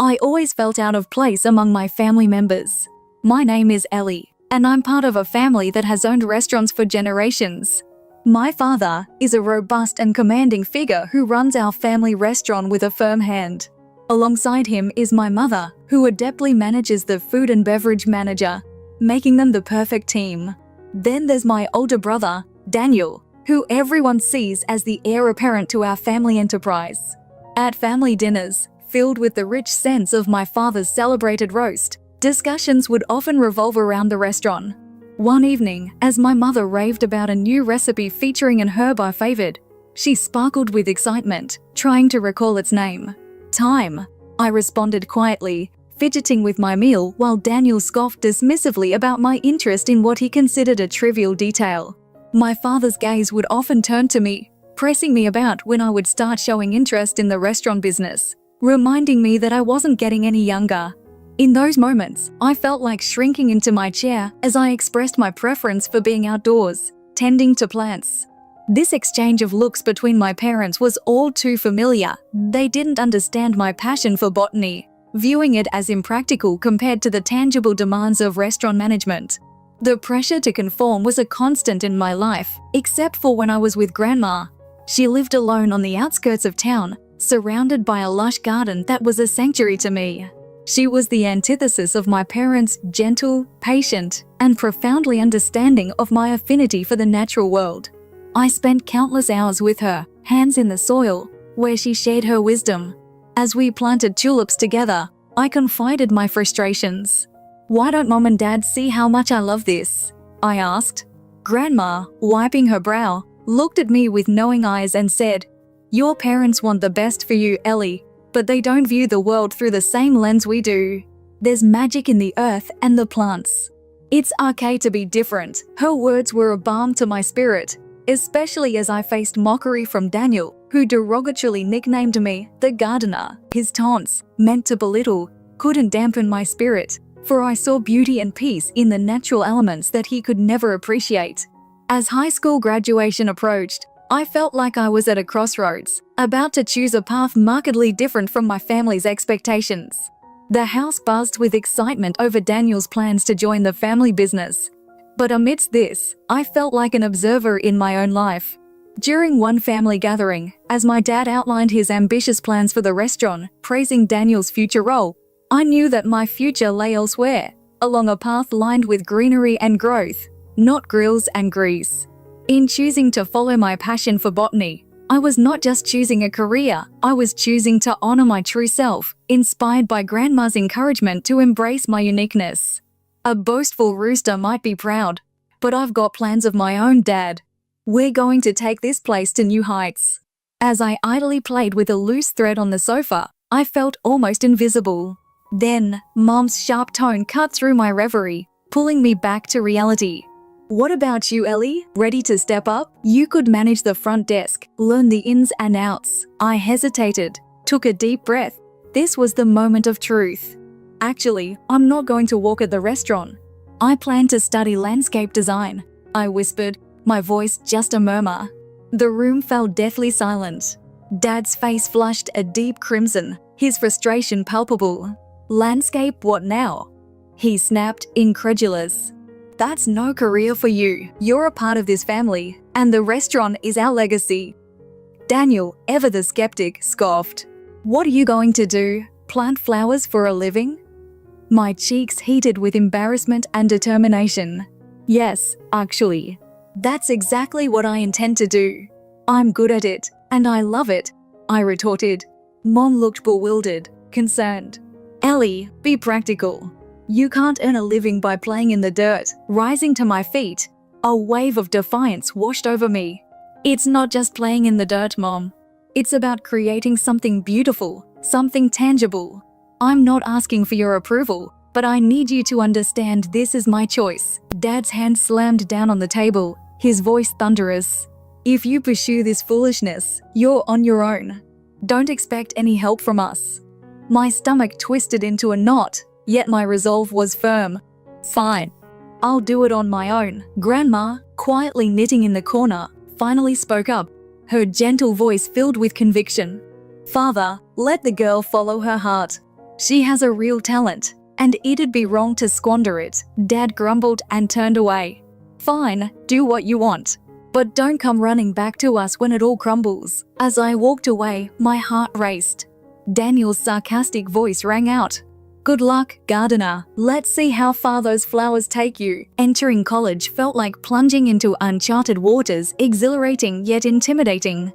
I always felt out of place among my family members. My name is Ellie, and I'm part of a family that has owned restaurants for generations. My father is a robust and commanding figure who runs our family restaurant with a firm hand. Alongside him is my mother, who adeptly manages the food and beverage manager, making them the perfect team. Then there's my older brother, Daniel, who everyone sees as the heir apparent to our family enterprise. At family dinners, filled with the rich scents of my father's celebrated roast, discussions would often revolve around the restaurant. One evening, as my mother raved about a new recipe featuring an herb I favored, she sparkled with excitement, trying to recall its name. Thyme, I responded quietly, fidgeting with my meal while Daniel scoffed dismissively about my interest in what he considered a trivial detail. My father's gaze would often turn to me, pressing me about when I would start showing interest in the restaurant business, reminding me that I wasn't getting any younger. In those moments, I felt like shrinking into my chair as I expressed my preference for being outdoors, tending to plants. This exchange of looks between my parents was all too familiar. They didn't understand my passion for botany, viewing it as impractical compared to the tangible demands of restaurant management. The pressure to conform was a constant in my life, except for when I was with Grandma. She lived alone on the outskirts of town, surrounded by a lush garden that was a sanctuary to me. She was the antithesis of my parents' gentle, patient, and profoundly understanding of my affinity for the natural world. I spent countless hours with her, hands in the soil, where she shared her wisdom. As we planted tulips together, I confided my frustrations. "Why don't Mom and Dad see how much I love this?" I asked. Grandma, wiping her brow, looked at me with knowing eyes and said, "Your parents want the best for you, Ellie, but they don't view the world through the same lens we do. There's magic in the earth and the plants. It's okay to be different." Her words were a balm to my spirit, especially as I faced mockery from Daniel, who derogatorily nicknamed me the gardener. His taunts, meant to belittle, couldn't dampen my spirit, for I saw beauty and peace in the natural elements that he could never appreciate. As high school graduation approached, I felt like I was at a crossroads, about to choose a path markedly different from my family's expectations. The house buzzed with excitement over Daniel's plans to join the family business. But amidst this, I felt like an observer in my own life. During one family gathering, as my dad outlined his ambitious plans for the restaurant, praising Daniel's future role, I knew that my future lay elsewhere, along a path lined with greenery and growth, not grills and grease. In choosing to follow my passion for botany, I was not just choosing a career, I was choosing to honor my true self, inspired by Grandma's encouragement to embrace my uniqueness. A boastful rooster might be proud, but I've got plans of my own, Dad. We're going to take this place to new heights. As I idly played with a loose thread on the sofa, I felt almost invisible. Then, Mom's sharp tone cut through my reverie, pulling me back to reality. "What about you, Ellie? Ready to step up? You could manage the front desk, learn the ins and outs." I hesitated, took a deep breath. This was the moment of truth. "Actually, I'm not going to work at the restaurant. I plan to study landscape design," I whispered, my voice just a murmur. The room fell deathly silent. Dad's face flushed a deep crimson, his frustration palpable. "Landscape what now?" he snapped, incredulous. "That's no career for you. You're a part of this family, and the restaurant is our legacy." Daniel, ever the skeptic, scoffed. "What are you going to do? Plant flowers for a living?" My cheeks heated with embarrassment and determination. "Yes, actually. That's exactly what I intend to do. I'm good at it, and I love it," I retorted. Mom looked bewildered, concerned. "Ellie, be practical. You can't earn a living by playing in the dirt." Rising to my feet, a wave of defiance washed over me. "It's not just playing in the dirt, Mom. It's about creating something beautiful, something tangible. I'm not asking for your approval, but I need you to understand this is my choice." Dad's hand slammed down on the table, his voice thunderous. "If you pursue this foolishness, you're on your own. Don't expect any help from us." My stomach twisted into a knot, yet my resolve was firm. "Fine. I'll do it on my own." Grandma, quietly knitting in the corner, finally spoke up, her gentle voice filled with conviction. "Father, let the girl follow her heart. She has a real talent, and it'd be wrong to squander it, Dad grumbled and turned away. Fine, do what you want. But don't come running back to us when it all crumbles. As I walked away, my heart raced. Daniel's sarcastic voice rang out. Good luck, gardener. Let's see how far those flowers take you. Entering college felt like plunging into uncharted waters, exhilarating yet intimidating.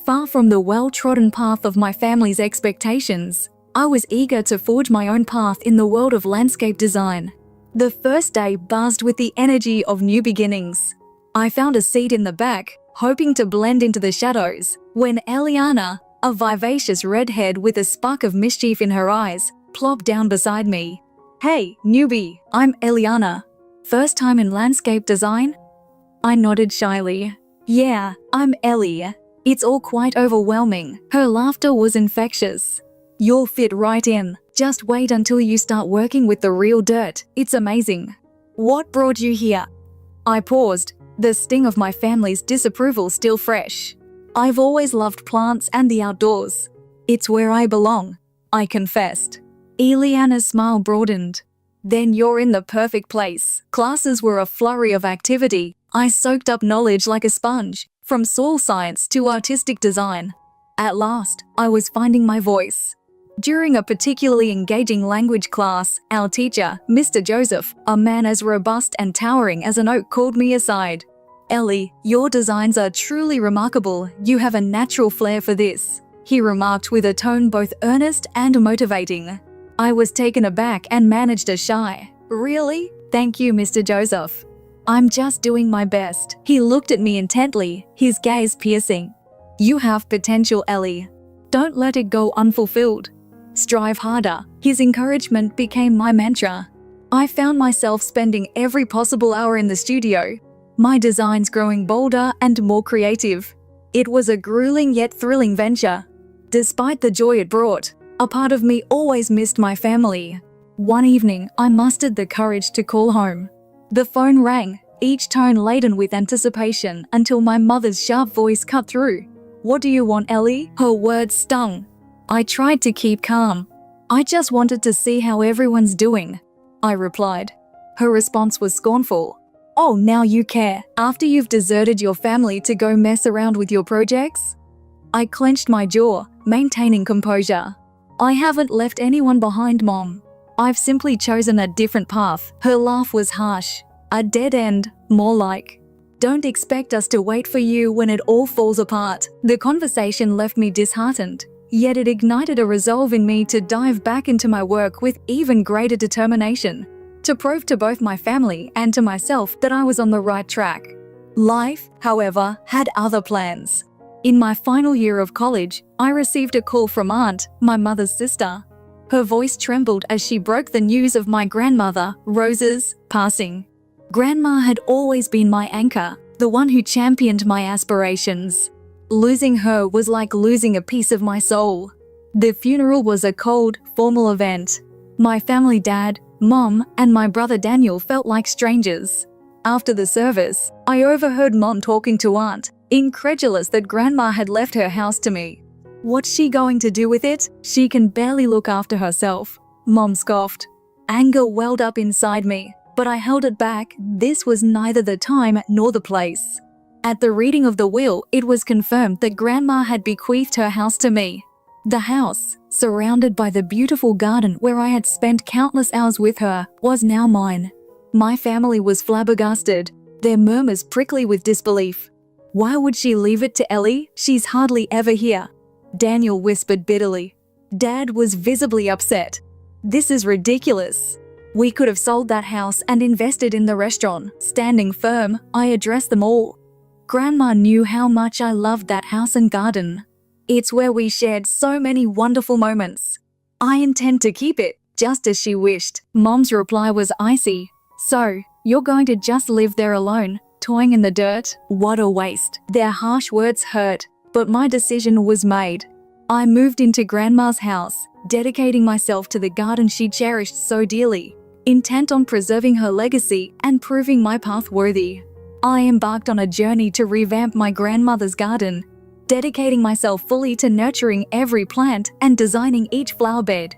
Far from the well-trodden path of my family's expectations, I was eager to forge my own path in the world of landscape design. The first day buzzed with the energy of new beginnings. I found a seat in the back, hoping to blend into the shadows, when Eliana, a vivacious redhead with a spark of mischief in her eyes, plopped down beside me. Hey, newbie, I'm Eliana. First time in landscape design? I nodded shyly. Yeah, I'm Ellie. It's all quite overwhelming. Her laughter was infectious. You'll fit right in. Just wait until you start working with the real dirt. It's amazing. What brought you here? I paused, the sting of my family's disapproval still fresh. I've always loved plants and the outdoors. It's where I belong, I confessed. Eliana's smile broadened. Then you're in the perfect place. Classes were a flurry of activity. I soaked up knowledge like a sponge, from soil science to artistic design. At last, I was finding my voice. During a particularly engaging language class, our teacher, Mr. Joseph, a man as robust and towering as an oak, called me aside. Ellie, your designs are truly remarkable. You have a natural flair for this, he remarked with a tone both earnest and motivating. I was taken aback and managed a shy, really? Thank you, Mr. Joseph. I'm just doing my best. He looked at me intently, his gaze piercing. You have potential, Ellie. Don't let it go unfulfilled. Strive harder. His encouragement became my mantra. I found myself spending every possible hour in the studio, my designs growing bolder and more creative. It was a grueling yet thrilling venture. Despite the joy it brought, a part of me always missed my family. One evening, I mustered the courage to call home. The phone rang, each tone laden with anticipation, until my mother's sharp voice cut through. What do you want, Ellie? Her words stung. I tried to keep calm. I just wanted to see how everyone's doing, I replied. Her response was scornful. Oh, now you care, after you've deserted your family to go mess around with your projects? I clenched my jaw, maintaining composure. I haven't left anyone behind, Mom. I've simply chosen a different path. Her laugh was harsh. A dead end, more like. Don't expect us to wait for you when it all falls apart. The conversation left me disheartened, yet it ignited a resolve in me to dive back into my work with even greater determination, to prove to both my family and to myself that I was on the right track. Life, however, had other plans. In my final year of college, I received a call from Aunt, my mother's sister. Her voice trembled as she broke the news of my grandmother, Rose's, passing. Grandma had always been my anchor, the one who championed my aspirations. Losing her was like losing a piece of my soul. The funeral was a cold, formal event. My family, Dad, Mom, and my brother Daniel felt like strangers. After the service, I overheard Mom talking to Aunt, incredulous that Grandma had left her house to me. What's she going to do with it? She can barely look after herself, Mom scoffed. Anger welled up inside me, but I held it back. This was neither the time nor the place. At the reading of the will, it was confirmed that Grandma had bequeathed her house to me. The house, surrounded by the beautiful garden where I had spent countless hours with her, was now mine. My family was flabbergasted, their murmurs prickly with disbelief. Why would she leave it to Ellie? She's hardly ever here, Daniel whispered bitterly. Dad was visibly upset. This is ridiculous. We could have sold that house and invested in the restaurant. Standing firm, I addressed them all. Grandma knew how much I loved that house and garden. It's where we shared so many wonderful moments. I intend to keep it, just as she wished. Mom's reply was icy. So, you're going to just live there alone, toying in the dirt? What a waste. Their harsh words hurt, but my decision was made. I moved into Grandma's house, dedicating myself to the garden she cherished so dearly, intent on preserving her legacy and proving my path worthy. I embarked on a journey to revamp my grandmother's garden, dedicating myself fully to nurturing every plant and designing each flower bed.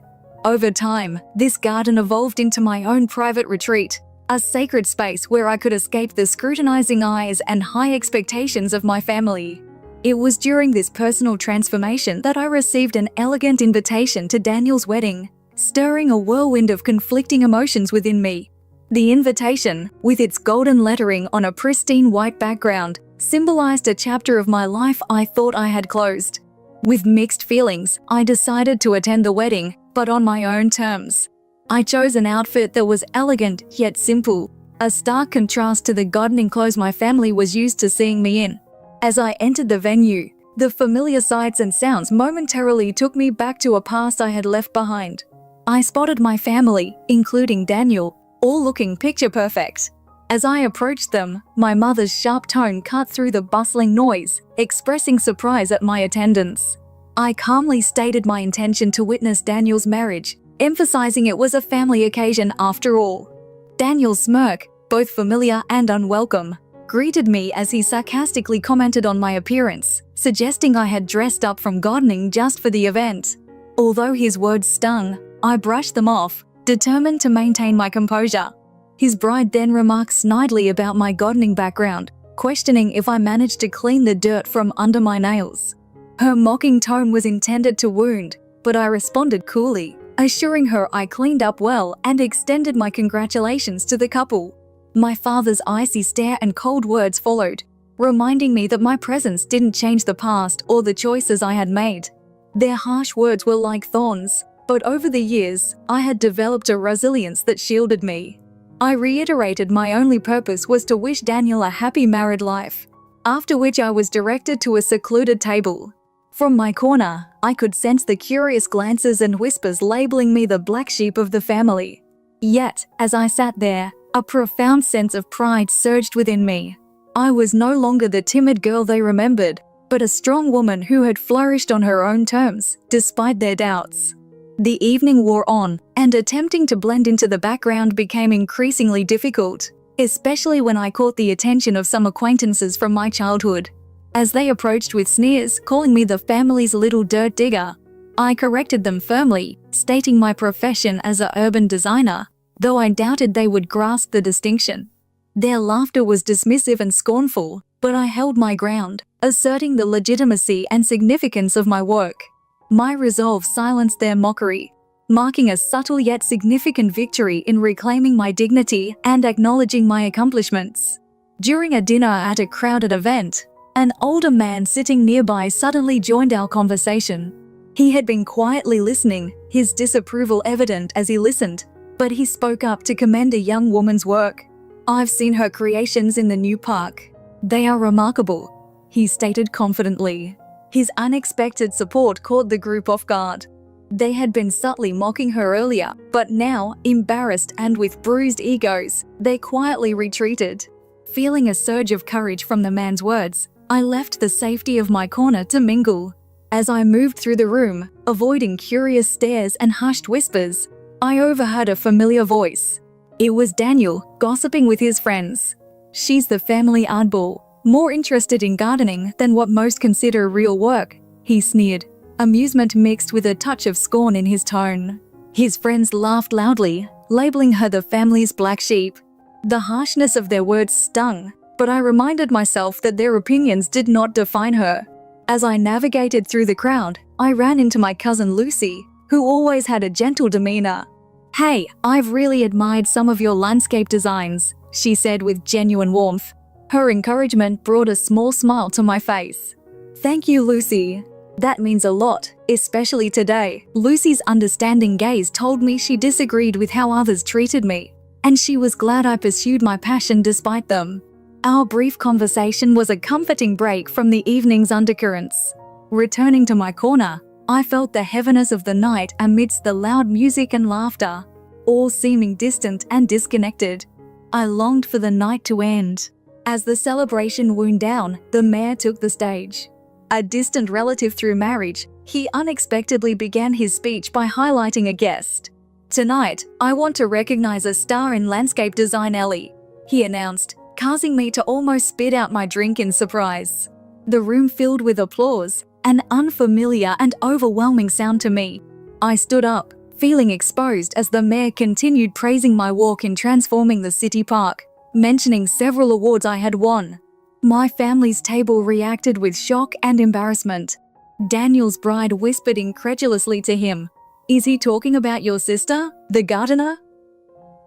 Over time, this garden evolved into my own private retreat, a sacred space where I could escape the scrutinizing eyes and high expectations of my family. It was during this personal transformation that I received an elegant invitation to Daniel's wedding, stirring a whirlwind of conflicting emotions within me. The invitation, with its golden lettering on a pristine white background, symbolized a chapter of my life I thought I had closed. With mixed feelings, I decided to attend the wedding, but on my own terms. I chose an outfit that was elegant yet simple, a stark contrast to the gardening clothes my family was used to seeing me in. As I entered the venue, the familiar sights and sounds momentarily took me back to a past I had left behind. I spotted my family, including Daniel, all looking picture perfect. As I approached them, my mother's sharp tone cut through the bustling noise, expressing surprise at my attendance. I calmly stated my intention to witness Daniel's marriage, emphasizing it was a family occasion after all. Daniel's smirk, both familiar and unwelcome, greeted me as he sarcastically commented on my appearance, suggesting I had dressed up from gardening just for the event. Although his words stung, I brushed them off, determined to maintain my composure. His bride then remarked snidely about my gardening background, questioning if I managed to clean the dirt from under my nails. Her mocking tone was intended to wound, but I responded coolly, assuring her I cleaned up well and extended my congratulations to the couple. My father's icy stare and cold words followed, reminding me that my presence didn't change the past or the choices I had made. Their harsh words were like thorns, but over the years, I had developed a resilience that shielded me. I reiterated my only purpose was to wish Daniel a happy married life, after which I was directed to a secluded table. From my corner, I could sense the curious glances and whispers labeling me the black sheep of the family. Yet, as I sat there, a profound sense of pride surged within me. I was no longer the timid girl they remembered, but a strong woman who had flourished on her own terms, despite their doubts. The evening wore on, and attempting to blend into the background became increasingly difficult, especially when I caught the attention of some acquaintances from my childhood. As they approached with sneers, calling me the family's little dirt digger, I corrected them firmly, stating my profession as an urban designer, though I doubted they would grasp the distinction. Their laughter was dismissive and scornful, but I held my ground, asserting the legitimacy and significance of my work. My resolve silenced their mockery, marking a subtle yet significant victory in reclaiming my dignity and acknowledging my accomplishments. During a dinner at a crowded event, an older man sitting nearby suddenly joined our conversation. He had been quietly listening, his disapproval evident as he listened, but he spoke up to commend a young woman's work. "I've seen her creations in the new park. They are remarkable," he stated confidently. His unexpected support caught the group off guard. They had been subtly mocking her earlier, but now, embarrassed and with bruised egos, they quietly retreated. Feeling a surge of courage from the man's words, I left the safety of my corner to mingle. As I moved through the room, avoiding curious stares and hushed whispers, I overheard a familiar voice. It was Daniel, gossiping with his friends. "She's the family oddball, more interested in gardening than what most consider real work," he sneered, amusement mixed with a touch of scorn in his tone. His friends laughed loudly, labeling her the family's black sheep. The harshness of their words stung, but I reminded myself that their opinions did not define her. As I navigated through the crowd, I ran into my cousin Lucy, who always had a gentle demeanor. "Hey, I've really admired some of your landscape designs," she said with genuine warmth. Her encouragement brought a small smile to my face. "Thank you, Lucy. That means a lot, especially today." Lucy's understanding gaze told me she disagreed with how others treated me, and she was glad I pursued my passion despite them. Our brief conversation was a comforting break from the evening's undercurrents. Returning to my corner, I felt the heaviness of the night amidst the loud music and laughter, all seeming distant and disconnected. I longed for the night to end. As the celebration wound down, the mayor took the stage. A distant relative through marriage, he unexpectedly began his speech by highlighting a guest. "Tonight, I want to recognize a star in landscape design, Ellie," he announced, causing me to almost spit out my drink in surprise. The room filled with applause, an unfamiliar and overwhelming sound to me. I stood up, feeling exposed as the mayor continued praising my work in transforming the city park, mentioning several awards I had won. My family's table reacted with shock and embarrassment. Daniel's bride whispered incredulously to him, "Is he talking about your sister, the gardener?"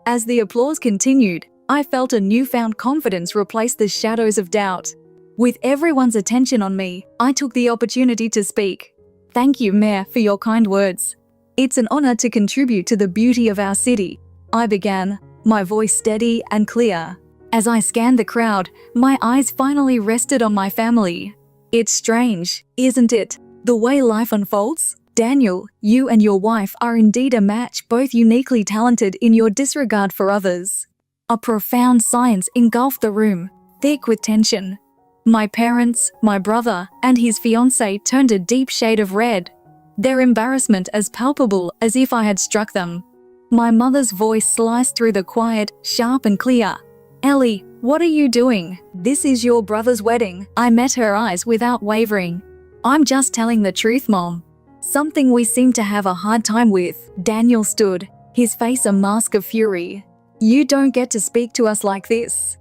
As the applause continued, I felt a newfound confidence replace the shadows of doubt. With everyone's attention on me, I took the opportunity to speak. "Thank you, Mayor, for your kind words. It's an honor to contribute to the beauty of our city," I began, my voice steady and clear. As I scanned the crowd, my eyes finally rested on my family. It's strange, isn't it? The way life unfolds? Daniel, you and your wife are indeed a match, both uniquely talented in your disregard for others. A profound silence engulfed the room, thick with tension. My parents, my brother, and his fiancée turned a deep shade of red, their embarrassment as palpable as if I had struck them. My mother's voice sliced through the quiet, sharp and clear. "Ellie, what are you doing? This is your brother's wedding." I met her eyes without wavering. "I'm just telling the truth, Mom. Something we seem to have a hard time with." Daniel stood, his face a mask of fury. "You don't get to speak to us like this."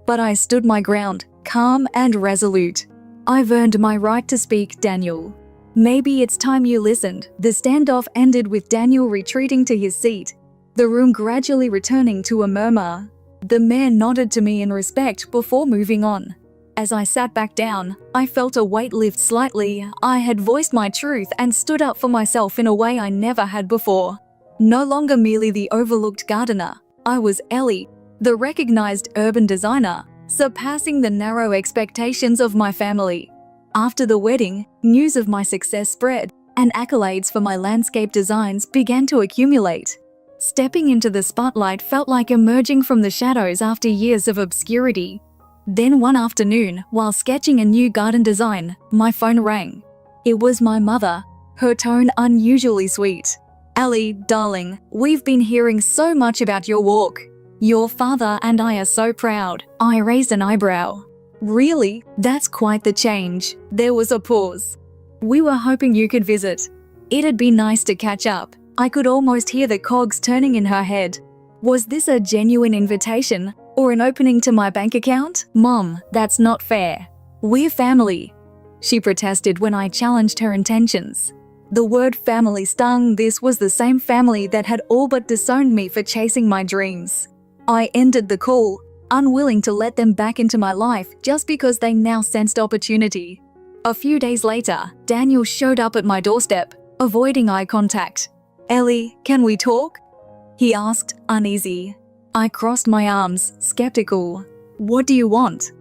But I stood my ground, calm and resolute. "I've earned my right to speak, Daniel. Maybe it's time you listened." The standoff ended with Daniel retreating to his seat, the room gradually returning to a murmur. The mayor nodded to me in respect before moving on. As I sat back down, I felt a weight lift slightly. I had voiced my truth and stood up for myself in a way I never had before. No longer merely the overlooked gardener, I was Ellie, the recognized urban designer, surpassing the narrow expectations of my family. After the wedding, news of my success spread, and accolades for my landscape designs began to accumulate. Stepping into the spotlight felt like emerging from the shadows after years of obscurity. Then one afternoon, while sketching a new garden design, my phone rang. It was my mother, her tone unusually sweet. "Ellie, darling, we've been hearing so much about your walk. Your father and I are so proud." I raised an eyebrow. "Really? That's quite the change." There was a pause. "We were hoping you could visit. It'd be nice to catch up." I could almost hear the cogs turning in her head. Was this a genuine invitation, or an opening to my bank account? "Mom, that's not fair. We're family," she protested when I challenged her intentions. The word family stung. This was the same family that had all but disowned me for chasing my dreams. I ended the call, unwilling to let them back into my life just because they now sensed opportunity. A few days later, Daniel showed up at my doorstep, avoiding eye contact. "Ellie, can we talk?" he asked, uneasy. I crossed my arms, skeptical. "What do you want?"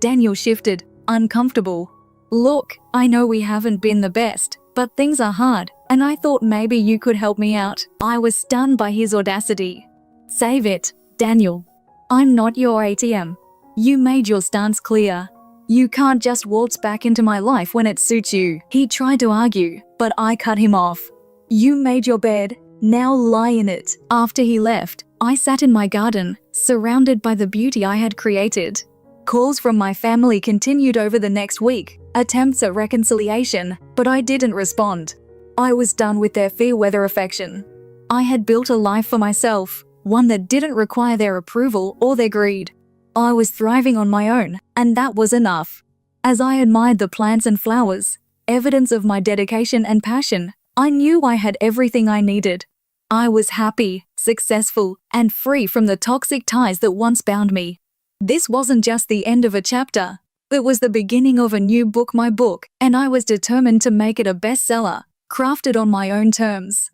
Daniel shifted, uncomfortable. "Look, I know we haven't been the best, but things are hard, and I thought maybe you could help me out." I was stunned by his audacity. "Save it, Daniel. I'm not your ATM. You made your stance clear. You can't just waltz back into my life when it suits you." He tried to argue, but I cut him off. "You made your bed, now lie in it." After he left, I sat in my garden, surrounded by the beauty I had created. Calls from my family continued over the next week, attempts at reconciliation, but I didn't respond. I was done with their fair-weather affection. I had built a life for myself, one that didn't require their approval or their greed. I was thriving on my own, and that was enough. As I admired the plants and flowers, evidence of my dedication and passion, I knew I had everything I needed. I was happy, successful, and free from the toxic ties that once bound me. This wasn't just the end of a chapter. It was the beginning of a new book, my book, and I was determined to make it a bestseller, crafted on my own terms.